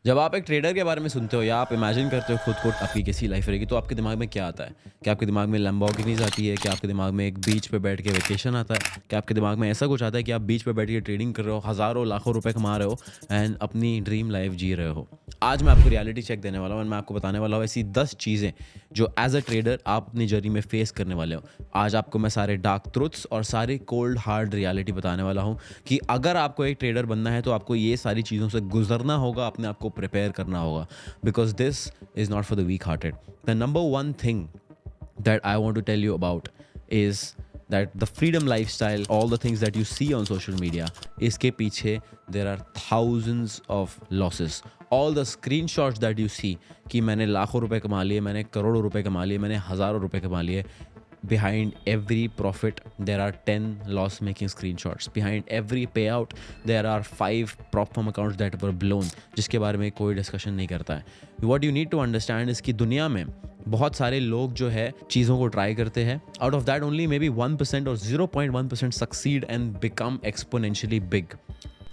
जब आप एक ट्रेडर के बारे में सुनते हो या आप इमेजिन करते हो खुद को आपकी कैसी लाइफ रहेगी तो आपके दिमाग में क्या आता है? क्या आपके दिमाग में लैम्बोर्गिनीज़ आती है? क्या आपके दिमाग में एक बीच पे बैठ के वेकेशन आता है? क्या आपके दिमाग में ऐसा कुछ आता है कि आप बीच पे बैठ के ट्रेडिंग कर रहे हो, हज़ारों लाखों रुपए कमा रहे हो एंड अपनी ड्रीम लाइफ जी रहे हो? आज मैं आपको रियलिटी चेक देने वाला हूँ और मैं आपको बताने वाला हूँ ऐसी 10 चीज़ें जो एज़ अ ट्रेडर आप अपनी जर्नी में फेस करने वाले हो। आज आपको मैं सारे डार्क ट्रुथ्स और सारे कोल्ड हार्ड रियलिटी बताने वाला हूँ कि अगर आपको एक ट्रेडर बनना है तो आपको ये सारी चीज़ों से गुजरना होगा, अपने आप को प्रिपेयर करना होगा, because this is not for the week hearted. The number one thing that I want to tell you about is that the freedom lifestyle, all the things that you see on social media, इसके पीछे there are thousands of losses. All the screenshots that you see कि मैंने लाखों रुपए कमा लिए, मैंने करोड़ों रुपए कमा लिए, मैंने हज़ारों रुपए कमा लिए, behind every profit there are 10 loss making screenshots. Behind every payout there are 5 prop firm accounts that were blown, जिसके बारे में कोई डिस्कशन नहीं करता है. What you need to understand is कि दुनिया में बहुत सारे लोग जो है चीज़ों को ट्राई करते हैं. Out of that only maybe 1% और 0.1% succeed and become exponentially big.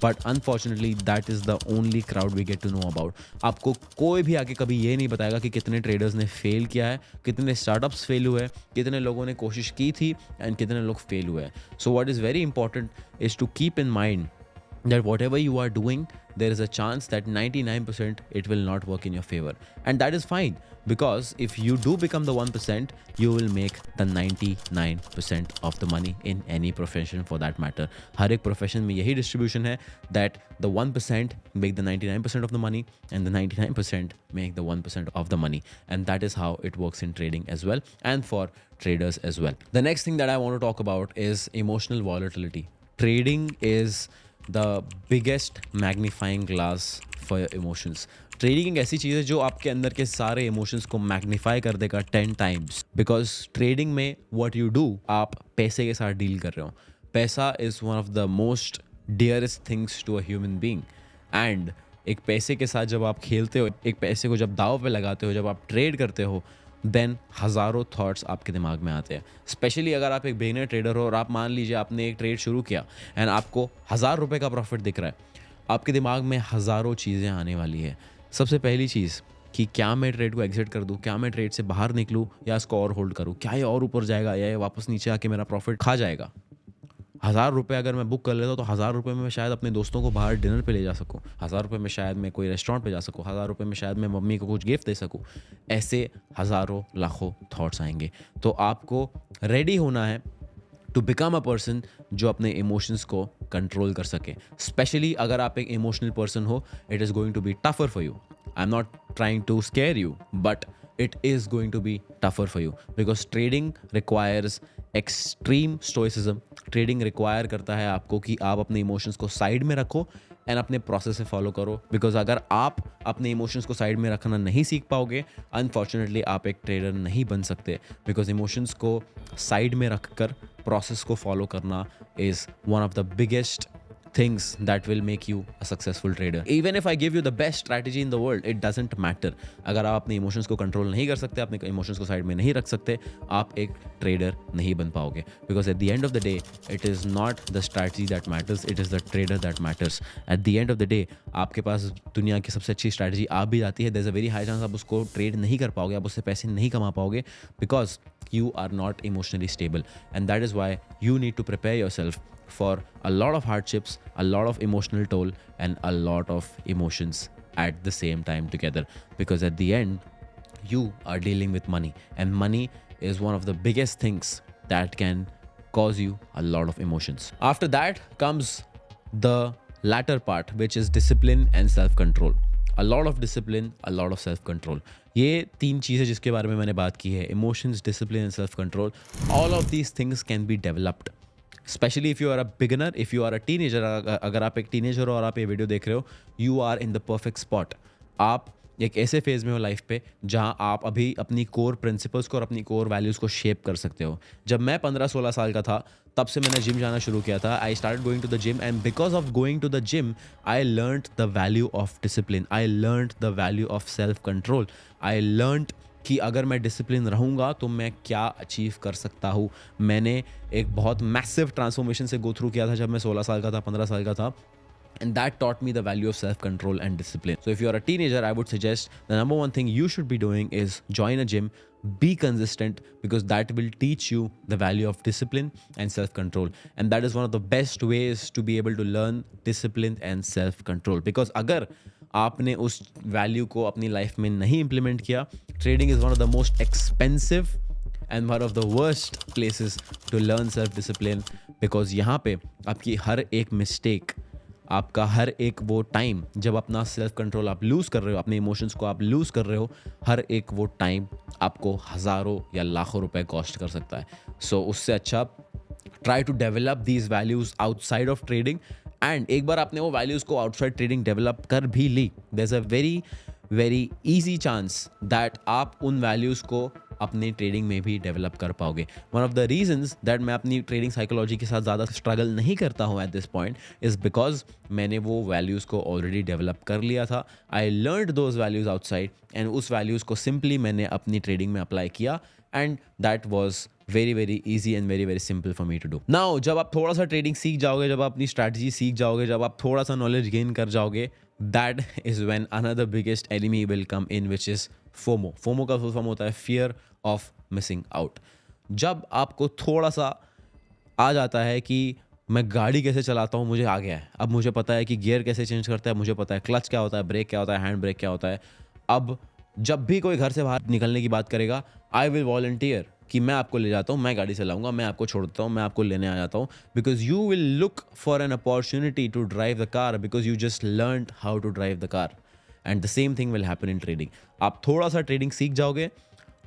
But unfortunately that is the only crowd we get to know about. आपको कोई भी आके कभी ये नहीं बताएगा कि कितने ट्रेडर्स ने फेल किया है, कितने स्टार्टअप्स फेल हुए हैं, कितने लोगों ने कोशिश की थी एंड कितने लोग फेल हुए हैं. So what is very important is to keep in mind that whatever you are doing, there is a chance that 99% it will not work in your favor, and that is fine, because if you do become the 1%, you will make the 99% of the money in any profession for that matter. हर एक profession में यही distribution है that the 1% make the 99% of the money and the 99% make the 1% of the money, and that is how it works in trading as well and for traders as well. The next thing that I want to talk about is emotional volatility. Trading is the biggest magnifying glass for your emotions. Trading एक ऐसी चीज़ है जो आपके अंदर के सारे emotions को magnify कर देगा 10 टाइम्स, बिकॉज ट्रेडिंग में व्हाट यू डू, आप पैसे के साथ डील कर रहे हो. पैसा is one of the most dearest things to a human being, and एक पैसे के साथ जब आप खेलते हो, एक पैसे को जब दाव पे लगाते हो, जब आप ट्रेड करते हो, देन हज़ारों थॉट्स आपके दिमाग में आते हैं. स्पेशली अगर आप एक बिगिनर ट्रेडर हो और आप मान लीजिए आपने एक ट्रेड शुरू किया एंड आपको 1,000 रुपये का प्रॉफिट दिख रहा है, आपके दिमाग में हज़ारों चीज़ें आने वाली है. सबसे पहली चीज़ कि क्या मैं ट्रेड को एग्जिट कर दूं, क्या मैं ट्रेड से बाहर निकलूं या इसको और होल्ड करूं, क्या ये और ऊपर जाएगा या ये वापस नीचे आके मेरा प्रॉफिट खा जाएगा. 1,000 रुपये अगर मैं बुक कर लेता हूँ तो 1,000 रुपये में मैं शायद अपने दोस्तों को बाहर डिनर पे ले जा सकूँ. 1,000 रुपये में शायद मैं कोई रेस्टोरेंट पे जा सकूँ. 1,000 रुपये में शायद मैं मम्मी को कुछ गिफ्ट दे सकूँ. ऐसे हज़ारों लाखों थॉट्स आएंगे. तो आपको रेडी होना है टू बिकम अ पर्सन जो अपने इमोशंस को कंट्रोल कर सके. स्पेशली अगर आप एक इमोशनल पर्सन हो, it is going to be tougher for you. I am not trying to scare you, but it is going to be tougher for you because trading requires extreme stoicism. Trading require करता है आपको कि आप अपने emotions को side में रखो and अपने प्रोसेस से फॉलो करो. बिकॉज अगर आप अपने इमोशंस को साइड में रखना नहीं सीख पाओगे, अनफॉर्चुनेटली आप एक ट्रेडर नहीं बन सकते. बिकॉज इमोशंस को साइड में रखकर प्रोसेस को फॉलो करना is one of the biggest things that will make you a successful trader. Even if I give you the best strategy in the world, it doesn't matter. अगर आप अपने emotions को control नहीं कर सकते, अपने इमोशंस को साइड में नहीं रख सकते, आप एक ट्रेडर नहीं बन पाओगे. Because at the end of the day, it is not the strategy that matters, it is the trader that matters. At the end of the day, आपके पास दुनिया की सबसे अच्छी स्ट्रैटेजी आ भी जाती है, there's a very high chance आप उसको ट्रेड नहीं कर पाओगे, आप उससे पैसे नहीं कमा पाओगे, because you are not emotionally stable. And that is why you need to prepare yourself for a lot of hardships, a lot of emotional toll, and a lot of emotions at the same time together. Because at the end, you are dealing with money, and money is one of the biggest things that can cause you a lot of emotions. After that comes the latter part, which is discipline and self-control. A lot of discipline, a lot of self-control. ये तीन चीज़ें जिसके बारे में मैंने बात की है, emotions, discipline and self-control, all of these things can be developed. Specially if you are a beginner, if you are a teenager, अगर आप एक टीनेजर हो और आप ये वीडियो देख रहे हो, you are in the perfect spot. आप एक ऐसे फेज़ में हो लाइफ पे जहां आप अभी अपनी कोर प्रिंसिपल्स को और अपनी कोर वैल्यूज़ को शेप कर सकते हो. जब मैं 15-16 साल का था, तब से मैंने जिम जाना शुरू किया था. I start going to the gym, and because of going to the gym I learned the value of discipline, I learned the value of self control, I learned कि अगर मैं डिसिप्लिन रहूँगा तो मैं क्या अचीव कर सकता हूँ. मैंने एक बहुत मैसिव ट्रांसफॉर्मेशन से गो थ्रू किया था जब मैं 16 साल का था, 15 साल का था. And that taught me the value of self control and discipline. So, if you're a teenager, I would suggest the number one thing you should be doing is join a gym, be consistent, because that will teach you the value of discipline and self control. And that is one of the best ways to be able to learn discipline and self control. Because अगर आपने उस value को अपनी life में नहीं implement किया, trading is one of the most expensive and one of the worst places to learn self discipline. Because यहाँ पे आपकी हर एक मिस्टेक, आपका हर एक वो टाइम जब अपना सेल्फ कंट्रोल आप लूज़ कर रहे हो, अपने इमोशंस को आप लूज़ कर रहे हो, हर एक वो टाइम आपको हज़ारों या लाखों रुपए कॉस्ट कर सकता है. सो उससे अच्छा try to develop these values outside of trading. And एक बार आपने वो वैल्यूज़ को आउटसाइड ट्रेडिंग डेवलप कर भी ली, there is a very very easy chance that आप उन वैल्यूज़ को अपनी ट्रेडिंग में भी डेवलप कर पाओगे. One of the reasons that मैं अपनी ट्रेडिंग साइकोलॉजी के साथ ज़्यादा स्ट्रगल नहीं करता हूँ at this point is because मैंने वो वैल्यूज़ को ऑलरेडी डेवलप कर लिया था. I learned those values outside and उस वैल्यूज़ को सिंपली मैंने अपनी ट्रेडिंग में अप्लाई किया and that was very very easy and very very simple for me to do. Now जब आप थोड़ा सा ट्रेडिंग सीख जाओगे, जब आप अपनी स्ट्रैटेजी सीख जाओगे, जब आप थोड़ा सा नॉलेज गेन कर जाओगे, that is when another biggest enemy will come in, which is FOMO. FOMO का फुल फॉर्म होता है fear of missing out. जब आपको थोड़ा सा आ जाता है कि मैं गाड़ी कैसे चलाता हूँ, मुझे आ गया है, अब मुझे पता है कि गियर कैसे चेंज करता है, मुझे पता है क्लच क्या होता है, ब्रेक क्या होता है, हैंड ब्रेक क्या होता है. अब जब भी कोई घर से बाहर निकलने की बात करेगा, आई विल वॉलंटियर कि मैं आपको ले जाता हूँ, मैं गाड़ी चलाऊंगा, मैं आपको छोड़ देता हूँ, मैं आपको लेने आ जाता हूँ. Because you will look for an opportunity to drive the car because you just learned how to drive the car. And the same thing will happen in trading. आप थोड़ा सा ट्रेडिंग सीख जाओगे,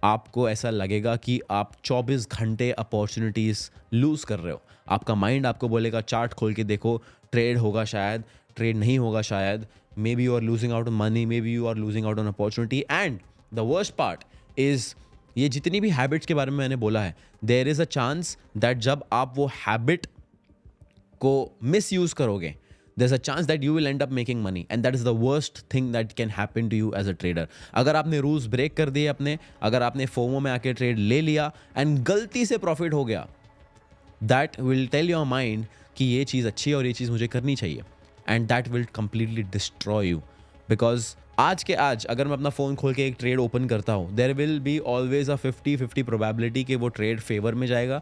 आपको ऐसा लगेगा कि आप 24 घंटे अपॉर्चुनिटीज़ लूज़ कर रहे हो. आपका माइंड आपको बोलेगा चार्ट खोल के देखो, ट्रेड होगा शायद, ट्रेड नहीं होगा शायद, maybe you are losing out on money, maybe you are losing out on opportunity. And the worst part is, ये जितनी भी हैबिट्स के बारे में मैंने बोला है, there is a chance that जब आप वो हैबिट को मिस यूज़ करोगे, there's a chance that you will end up making money and that is the worst thing that can happen to you as a trader. अगर आपने rules break कर दिए अपने, अगर आपने फोमो में आके ट्रेड ले लिया एंड गलती से प्रॉफिट हो गया, that will tell your mind कि ये चीज़ अच्छी है और ये चीज़ मुझे करनी चाहिए, and that will completely destroy you. Because आज के आज अगर मैं अपना फ़ोन खोल के एक ट्रेड ओपन करता हूँ, there will be always a 50-50 probability कि वो ट्रेड फेवर में जाएगा,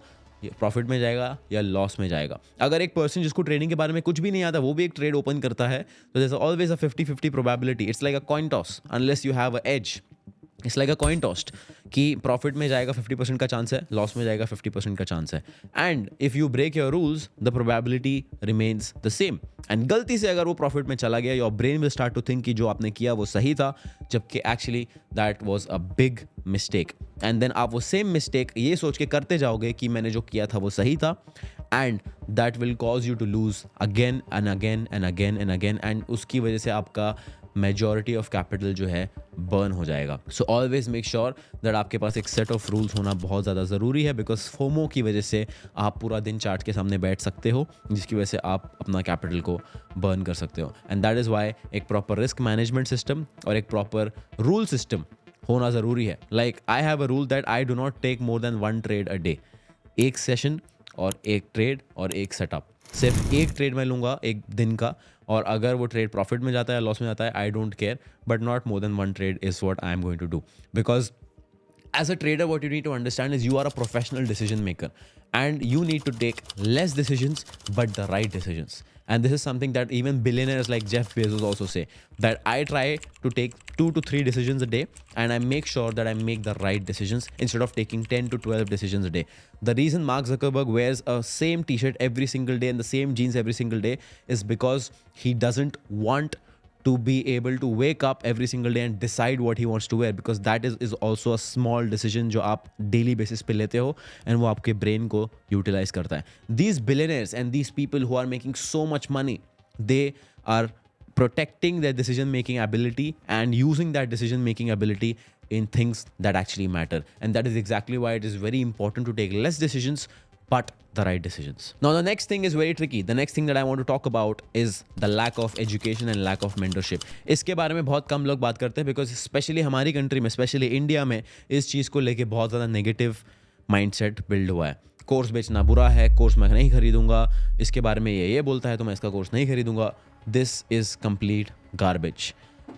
प्रॉफिट में जाएगा या लॉस में जाएगा. अगर एक पर्सन जिसको ट्रेडिंग के बारे में कुछ भी नहीं आता वो भी एक ट्रेड ओपन करता है, तो there is always a 50-50 probability. It's like a coin toss unless you have a edge. It's like a coin tossed कि प्रॉफिट में जाएगा 50% का चांस है, लॉस में जाएगा 50% का चांस है. And if you break your rules the probability remains the same. And गलती से अगर वो प्रॉफिट में चला गया, your brain will start to think कि जो आपने किया वो सही था, जबकि actually that was a big mistake. And then आप वो सेम मिस्टेक ये सोच के करते जाओगे कि मैंने जो किया था वो सही था, and that will cause you to lose again and again and again and again. And उसकी वजह से आपका मेजॉरिटी ऑफ कैपिटल जो है बर्न हो जाएगा. So always make sure that आपके पास एक सेट ऑफ रूल्स होना बहुत ज़्यादा ज़रूरी है, बिकॉज फोमो की वजह से आप पूरा दिन चार्ट के सामने बैठ सकते हो, जिसकी वजह से आप अपना कैपिटल को बर्न कर सकते हो. एंड दैट इज़ वाई एक प्रॉपर रिस्क मैनेजमेंट सिस्टम और एक प्रॉपर रूल सिस्टम होना ज़रूरी है. Like I have a rule that I do not take more than 1 trade a day. एक सेशन और एक ट्रेड और एक सेटअप, सिर्फ एक ट्रेड मैं लूँगा एक दिन का, और अगर वो ट्रेड प्रॉफिट में जाता है लॉस में जाता है, I don't care, but not more than 1 trade is what I am going to do. Because as a trader what you need to understand is you are a professional decision maker and you need to take less decisions but the right decisions. And this is something that even billionaires like Jeff Bezos also say, that I try to take 2 to 3 decisions a day and I make sure that I make the right decisions instead of taking 10 to 12 decisions a day. The reason Mark Zuckerberg wears a same t-shirt every single day and the same jeans every single day is because he doesn't want to be able to wake up every single day and decide what he wants to wear, because that is also a small decision जो आप daily basis पे लेते हो and वो आपके brain को utilize करता है. These billionaires and these people who are making so much money, they are protecting their decision making ability and using that decision making ability in things that actually matter. And that is exactly why it is very important to take less decisions but the right decisions. Now the next thing is very tricky. The next thing that I want to talk about is the lack of education and lack of mentorship. इसके बारे में बहुत कम लोग बात करते हैं, because specially हमारी country में, स्पेशली इंडिया में, इस चीज़ को लेके बहुत ज़्यादा नेगेटिव माइंडसेट बिल्ड हुआ है. कोर्स बेचना बुरा है, कोर्स मैं नहीं खरीदूंगा, इसके बारे में ये बोलता है तो मैं इसका कोर्स नहीं खरीदूंगा. this is complete garbage.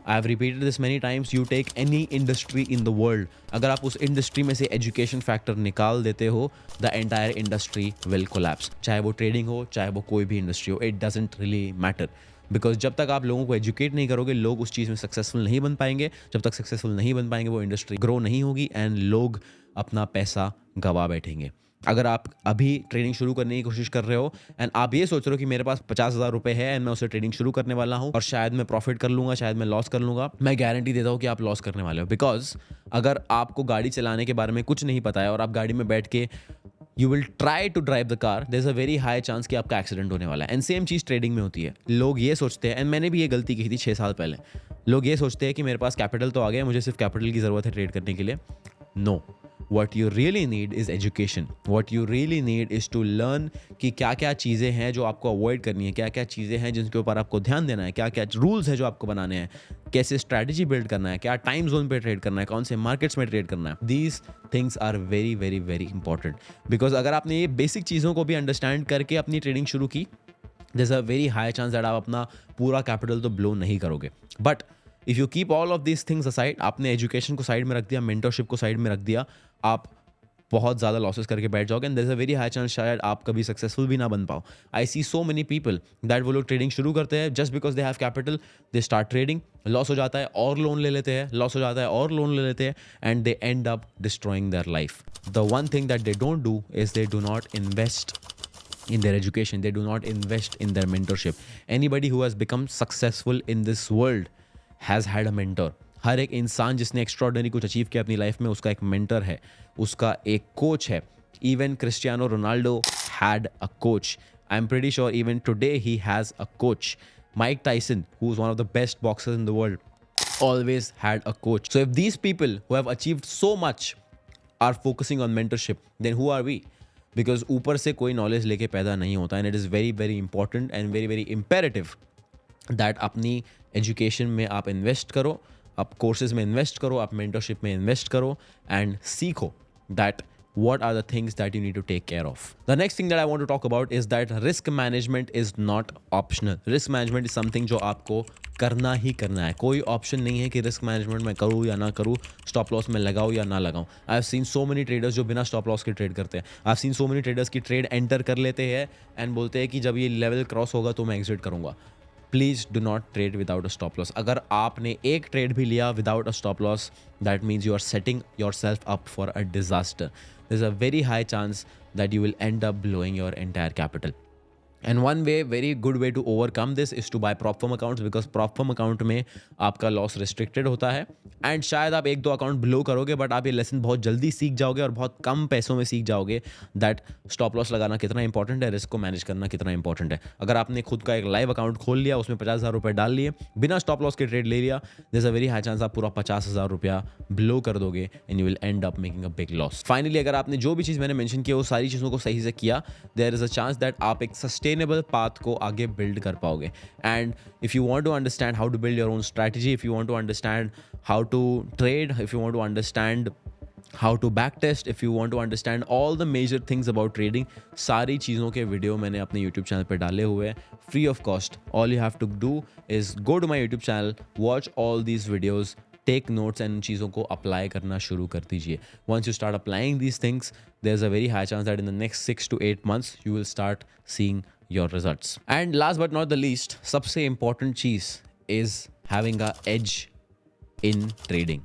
I have repeated this many times. You take any industry in the world, अगर आप उस इंडस्ट्री में से एजुकेशन फैक्टर निकाल देते हो, the entire industry will collapse. चाहे वो ट्रेडिंग हो, चाहे वो कोई भी इंडस्ट्री हो, it doesn't really matter. Because जब तक आप लोगों को एजुकेट नहीं करोगे, लोग उस चीज़ में सक्सेसफुल नहीं बन पाएंगे. जब तक सक्सेसफुल नहीं बन पाएंगे, वो इंडस्ट्री ग्रो नहीं होगी एंड लोग अपना पैसा गवा बैठेंगे. अगर आप अभी ट्रेडिंग शुरू करने की कोशिश कर रहे हो एंड आप ये सोच रहे हो कि मेरे पास 50,000 रुपये है एंड मैं उसे ट्रेडिंग शुरू करने वाला हूँ और शायद मैं प्रॉफिट कर लूँगा, शायद मैं लॉस कर लूँगा, मैं गारंटी देता हूँ कि आप लॉस करने वाले हो. बिकॉज अगर आपको गाड़ी चलाने के बारे में कुछ नहीं पता है और आप गाड़ी में बैठ के you will try to drive the car, there is a very high chance कि आपका एक्सीडेंट होने वाला है. एंड सेम चीज़ ट्रेडिंग में होती है. लोग ये सोचते हैं, एंड मैंने भी ये गलती की थी 6 साल पहले. लोग ये सोचते हैं कि मेरे पास कैपिटल तो आ गया, मुझे सिर्फ कैपिटल की ज़रूरत है ट्रेड करने के लिए. No, what you really need is education. What you really need is to learn कि क्या क्या चीज़ें हैं जो आपको अवॉइड करनी है, क्या क्या चीज़ें हैं जिनके ऊपर आपको ध्यान देना है, क्या क्या रूल्स है जो आपको बनाने हैं, कैसे स्ट्रैटेजी बिल्ड करना है, क्या टाइम जोन पे ट्रेड करना है, कौन से मार्केट्स में ट्रेड करना है. These things are very very very important. Because अगर आपने ये बेसिक चीज़ों को भी अंडरस्टैंड करके अपनी ट्रेडिंग शुरू की, there is a very high chance that आप अपना पूरा कैपिटल तो ब्लो नहीं करोगे. But if you keep all of these things aside, आपने एजुकेशन को साइड में रख दिया, मेंटरशिप को साइड में रख दिया, आप बहुत ज़्यादा लॉसेस करके बैठ जाओगे and there is a very high chance शायद आप कभी सक्सेसफुल भी ना बन पाओ. I see so many people that वो लोग ट्रेडिंग शुरू करते हैं just because they have capital, they start trading, loss हो जाता है और लोन ले लेते हैं, लॉस हो जाता है और लोन ले लेते हैं and they and up destroying their life. The one thing that they don't do is they do not invest in their education, they do not invest in their mentorship. Anybody who has become successful in this world has had a mentor. हर एक इंसान जिसने extraordinary कुछ achieve किया अपनी life में, उसका एक mentor है, उसका एक कोच है. Even Cristiano Ronaldo had a coach. I am pretty sure even today he has a coach. Mike Tyson, who is one of the best boxers in the world, always had a coach. So if these people who have achieved so much are focusing on mentorship, then who are we? Because ऊपर से कोई knowledge लेके पैदा नहीं होता and it is very very important and very very imperative that अपनी education में आप इन्वेस्ट करो, आप कोर्सेज में इन्वेस्ट करो, आप मेंटरशिप में इन्वेस्ट करो एंड सीखो that what are the things that you need to take care of. The next thing that I want to talk about is that risk management is not optional. Risk management is something जो आपको करना ही करना है. कोई option नहीं है कि risk management मैं करूँ या ना करूँ, स्टॉप लॉस में लगाऊँ या ना लगाऊँ. I have seen so many traders जो बिना स्टॉप लॉस के ट्रेड करते हैं. I have seen so many traders की ट्रेड एंटर कर लेते हैं एंड बोलते हैं कि जब ये लेवल क्रॉस होगा तो मैं एग्जिट करूँगा. Please do not trade without a stop loss. अगर आपने एक ट्रेड भी लिया without a stop loss, that means you are setting yourself up for a disaster. There's a very high chance that you will end up blowing your entire capital. And one way, very good way to overcome this is to buy prop firm accounts, because prop firm account में आपका loss restricted होता है and शायद आप एक दो account blow करोगे but आप ये लेसन बहुत जल्दी सीख जाओगे और बहुत कम पैसों में सीख जाओगे दैट स्टॉप लॉस लगाना कितना इंपॉर्टेंट है, रिस्क को मैनेज करना कितना इंपॉर्टेंट है. अगर आपने खुद का एक लाइव अकाउंट खोल लिया, उसमें 50,000 रुपये डाल लिए, बिना स्टॉप लॉस के ट्रेड ले लिया, there is a very high chance आप पूरा 50,000 रुपया ब्लो कर दोगे and you will end up making a big loss. Finally अगर आपने जो भी चीज़ मैंने मेंशन किया वो सारी चीज़ों को सही से किया, there is a chance that आप एक सस्टेनेबल पाथ को आगे बिल्ड कर पाओगे. And if you want to understand how to build your own strategy, if you want to understand how to trade, if you want to understand how to backtest, if you want to understand all the major things about trading, सारी चीज़ों के video मैंने अपने YouTube channel पर डाले हुए हैं free of cost. All you have to do is go to my YouTube channel, watch all these videos, take notes and चीज़ों को अप्लाई करना शुरू कर दीजिए. Once you start applying these things, there is a very high chance that in the next 6 to 8 months you will start seeing your results. And last but not the least, सबसे important चीज़ is having a edge in trading.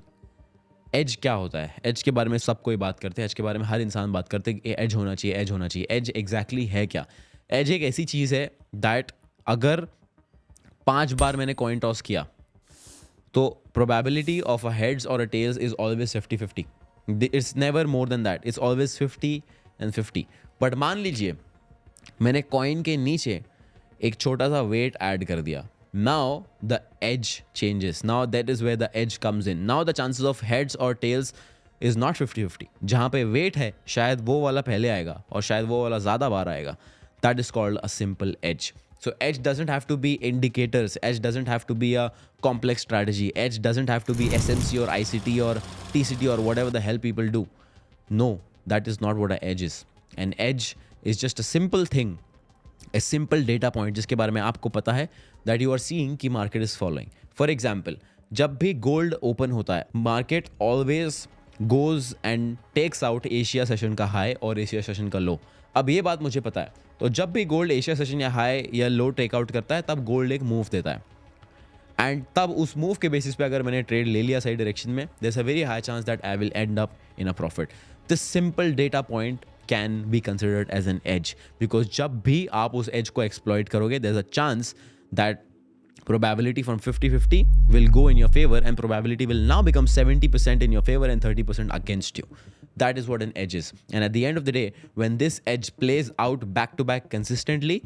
Edge क्या होता है? As के बारे में सब कोई बात करते हैं, एज के बारे में हर इंसान बात करते हैं कि एज होना चाहिए, एज होना चाहिए. एज एग्जैक्टली है क्या? एज एक ऐसी चीज़ है दैट अगर 5 बार मैंने कॉइन टॉस किया तो प्रोबेबिलिटी ऑफ अ हेड्स और a tails is always 50-50. It's never more than that, it's always 50-50. But मान लीजिए मैंने कॉइन के नीचे एक छोटा सा वेट ऐड कर दिया. Now the edge changes. Now that is where the edge comes in. Now the chances of heads or tails is not 50-50. जहाँ पे weight है शायद वो वाला पहले आएगा और शायद वो वाला ज़्यादा बार आएगा. That is called a simple edge. So edge doesn't have to be indicators. Edge doesn't have to be a complex strategy. Edge doesn't have to be SMC or ICT or TCT or whatever the hell people do. No, that is not what an edge is. An edge is just a simple thing a simple data point जिसके बारे में आपको पता है that you are seeing कि market is following. For example, जब भी gold open होता है market always goes and takes out Asia session का हाई और एशिया सेशन का लो. अब ये बात मुझे पता है, तो जब भी गोल्ड एशिया सेशन या हाई या लो टेकआउट करता है तब गोल्ड एक मूव देता है. एंड तब उस मूव के बेसिस पे अगर मैंने ट्रेड ले लिया सही डायरेक्शन में, there is a very high chance that I will end up in a profit. This simple data point can be considered as an edge, because जब भी आप उस एज को एक्सप्लॉइट करोगे there is a chance that probability from 50-50 will go in your favor and probability will now become 70% in your favor and 30% against you. That is what an edge is. And at the end of the day, when this edge plays out back to back consistently,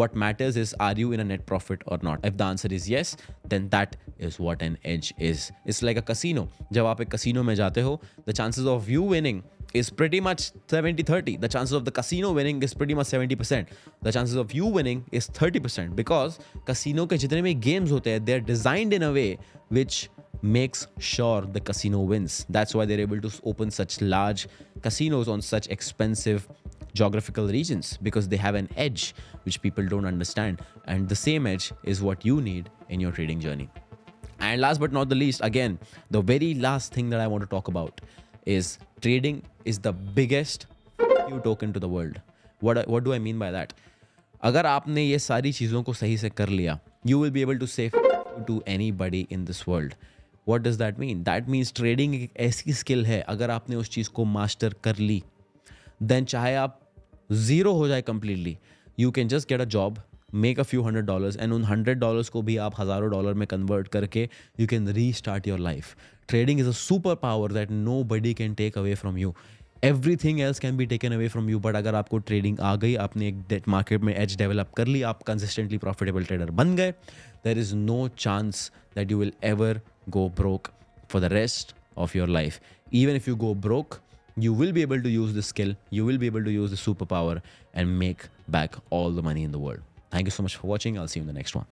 what matters is, are you in a net profit or not? If the answer is yes, then that is what an edge is. It's like a casino. जब आप एक casino में जाते हो, the chances of you winning is pretty much 70-30. The chances of the casino winning is pretty much 70%. The chances of you winning is 30% because casino के जितने भी games होते हैं, they're designed in a way which makes sure the casino wins. That's why they're able to open such large casinos on such expensive geographical regions, because they have an edge which people don't understand. And the same edge is what you need in your trading journey. And last but not the least, again, the very last thing that I want to talk about is trading is the biggest you token to the world. What do I mean by that? अगर आपने ये सारी चीज़ों को सही से कर लिया, you will be able to say to anybody in this world. What does that mean? That means trading एक ऐसी स्किल है, अगर आपने उस चीज़ को मास्टर कर ली, then चाहे आप ज़ीरो हो जाए completely, you can just get a job, make a few $100 and उन $100 को भी आप हज़ारों डॉलर में कन्वर्ट करके you can restart your life. Trading is a superpower that nobody can take away from you. Everything else can be taken away from you, but अगर आपको trading आ गई, आपने एक मार्केट में एज डेवलप कर ली, आप कंसिस्टेंटली प्रॉफिटेबल ट्रेडर बन गए, there is no chance that you will ever go broke for the rest of your life. Even if you go broke, you will be able to use the skill, you will be able to use the superpower and make back all the money in the world. Thank you so much for watching. I'll see you in the next one.